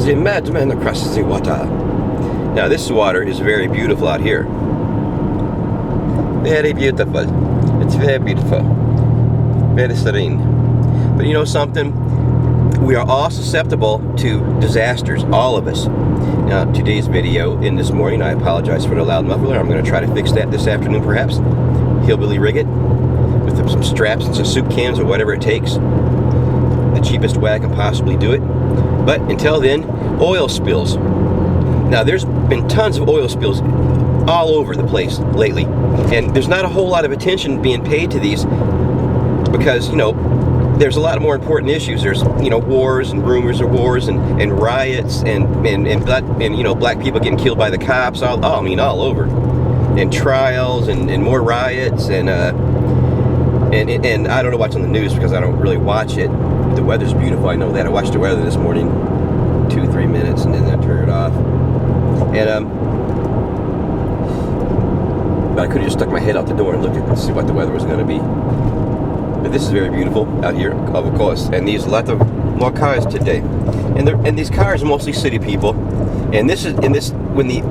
The madman across the water. Now this water is very beautiful out here. Very beautiful. It's very beautiful. Very serene. But you know something? We are all susceptible to disasters, all of us. Now, today's video, in this morning, I apologize for the loud muffler. I'm going to try to fix that this afternoon, perhaps. Hillbilly rig it with some straps and some soup cans or whatever it takes. The cheapest way I can possibly do it. But until then, oil spills. Now, there's been tons of oil spills all over the place lately. And there's not a whole lot of attention being paid to these because, you know, there's a lot of more important issues. There's, you know, wars and rumors of wars and riots and you know, black people getting killed by the cops. All over. And trials and more riots and I don't know what's on the news because I don't really watch it. The weather's beautiful. I know that. I watched the weather this morning, 2-3 minutes, and then I turned it off. And but I could have just stuck my head out the door and looked and see what the weather was going to be. But this is very beautiful out here, of course, and these lots of more cars today, and these cars are mostly city people, and when the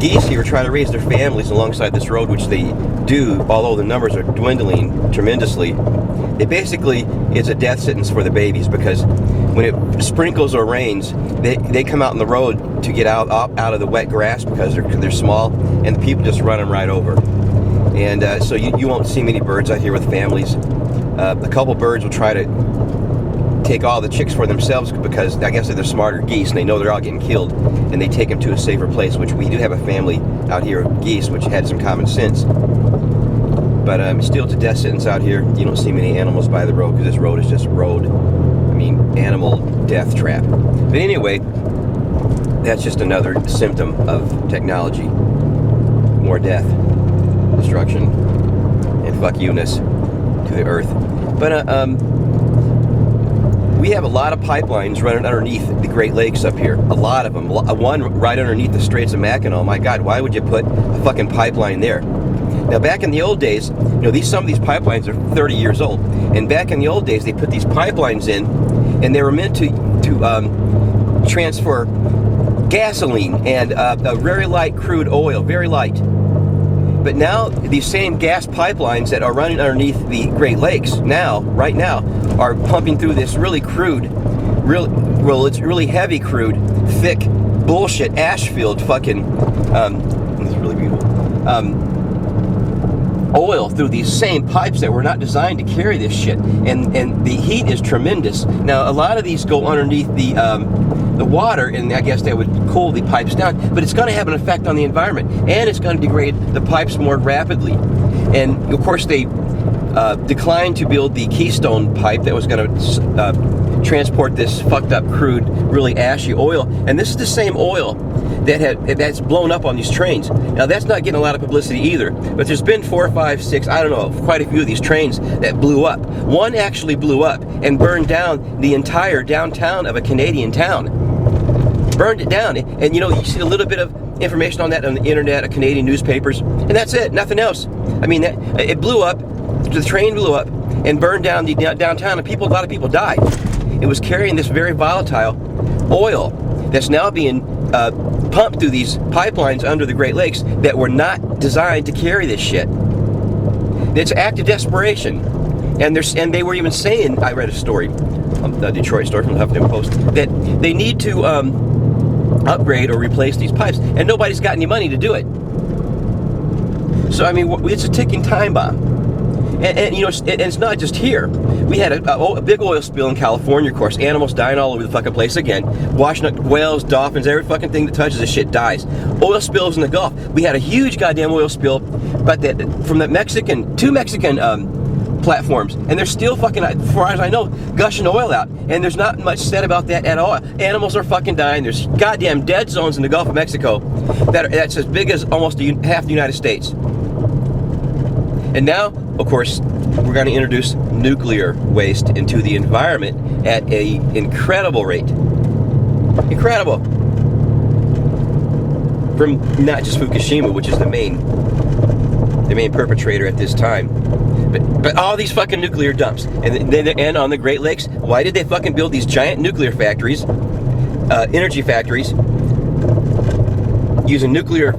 geese here try to raise their families alongside this road, which they do, although the numbers are dwindling tremendously, it basically is a death sentence for the babies because when it sprinkles or rains, they come out on the road to get out of the wet grass because they're small, and the people just run them right over, and so you won't see many birds out here with families. A couple birds will try to take all the chicks for themselves because I guess they're smarter geese and they know they're all getting killed, and they take them to a safer place, which we do have a family out here of geese which had some common sense. But still, it's a death sentence out here. You don't see many animals by the road because this road is just animal death trap. But anyway, that's just another symptom of technology. More death, destruction, and fuck you-ness to the earth. But we have a lot of pipelines running underneath the Great Lakes up here. A lot of them. One right underneath the Straits of Mackinac. My God, why would you put a fucking pipeline there? Now, back in the old days, you know, some of these pipelines are 30 years old. And back in the old days, they put these pipelines in, and they were meant to transfer gasoline and a very light crude oil, very light. But now, these same gas pipelines that are running underneath the Great Lakes right now, are pumping through this really crude, it's really heavy crude, thick, bullshit, ash-filled fucking, it's really beautiful, oil through these same pipes that were not designed to carry this shit. And the heat is tremendous. Now, a lot of these go underneath the water, and I guess that would cool the pipes down, but it's going to have an effect on the environment, and it's going to degrade the pipes more rapidly. And of course, they declined to build the Keystone pipe that was going to transport this fucked up, crude, really ashy oil. And this is the same oil that's blown up on these trains. Now, that's not getting a lot of publicity either, but there's been 4, 5, 6, I don't know, quite a few of these trains that blew up. One actually blew up and burned down the entire downtown of a Canadian town. Burned it down, and you know, you see a little bit of information on that on the internet, Canadian newspapers, and that's it, nothing else. I mean, it blew up, the train blew up and burned down the downtown, and a lot of people died. It was carrying this very volatile oil that's now being pumped through these pipelines under the Great Lakes that were not designed to carry this shit. It's an act of desperation, and they were even saying, I read a story, the Detroit story from the Huffington Post, that they need to upgrade or replace these pipes, and nobody's got any money to do it. So I mean, it's a ticking time bomb, and you know, and it's not just here. We had a big oil spill in California, of course. Animals dying all over the fucking place again. Washing up whales, dolphins, every fucking thing that touches this shit dies. Oil spills in the Gulf. We had a huge goddamn oil spill, but from the two Mexican platforms, and they're still fucking, as far as I know, gushing oil out, and there's not much said about that at all. Animals are fucking dying. There's goddamn dead zones in the Gulf of Mexico that's as big as almost half the United States. And now, of course, we're going to introduce nuclear waste into the environment at an incredible rate. Incredible. From not just Fukushima, which is the main perpetrator at this time, but all these fucking nuclear dumps, and on the Great Lakes. Why did they fucking build these giant nuclear factories energy factories using nuclear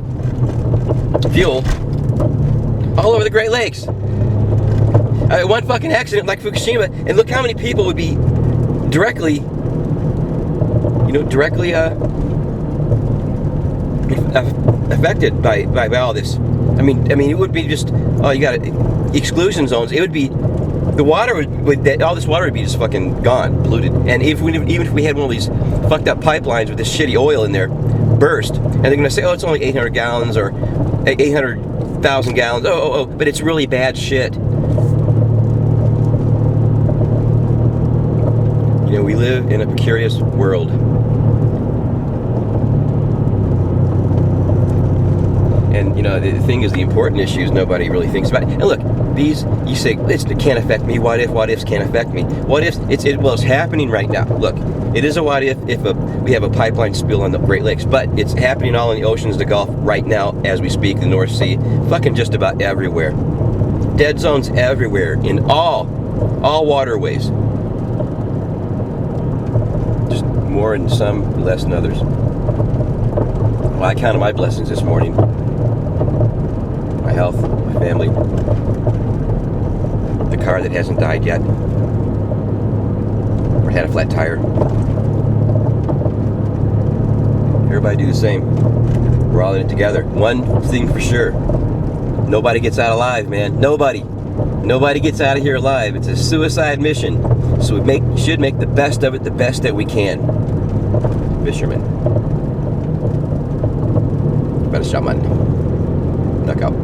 fuel all over the Great Lakes. One fucking accident like Fukushima, and look how many people would be directly affected by all this. I mean, it would be just, you got exclusion zones. It would be, the water would all this water would be just fucking gone, polluted. And even if we had one of these fucked up pipelines with this shitty oil in there, burst, and they're gonna say, oh, it's only 800 gallons or 800,000 gallons. But it's really bad shit. We live in a precarious world. And the thing is, the important issues nobody really thinks about. And look, these, you say it can't affect me. What ifs can't affect me. What ifs? It's happening right now. Look, it is a what if we have a pipeline spill on the Great Lakes, but it's happening all in the oceans, the Gulf right now as we speak, the North Sea, fucking just about everywhere. Dead zones everywhere in all waterways. Just more in some, less in others. Well, I counted my blessings this morning. My health, my family, the car that hasn't died yet, or had a flat tire. Everybody do the same. We're all in it together. One thing for sure, nobody gets out alive, man. Nobody gets out of here alive. It's a suicide mission, so we should make the best of it, the best that we can. Fisherman. Better shaman. Duck out.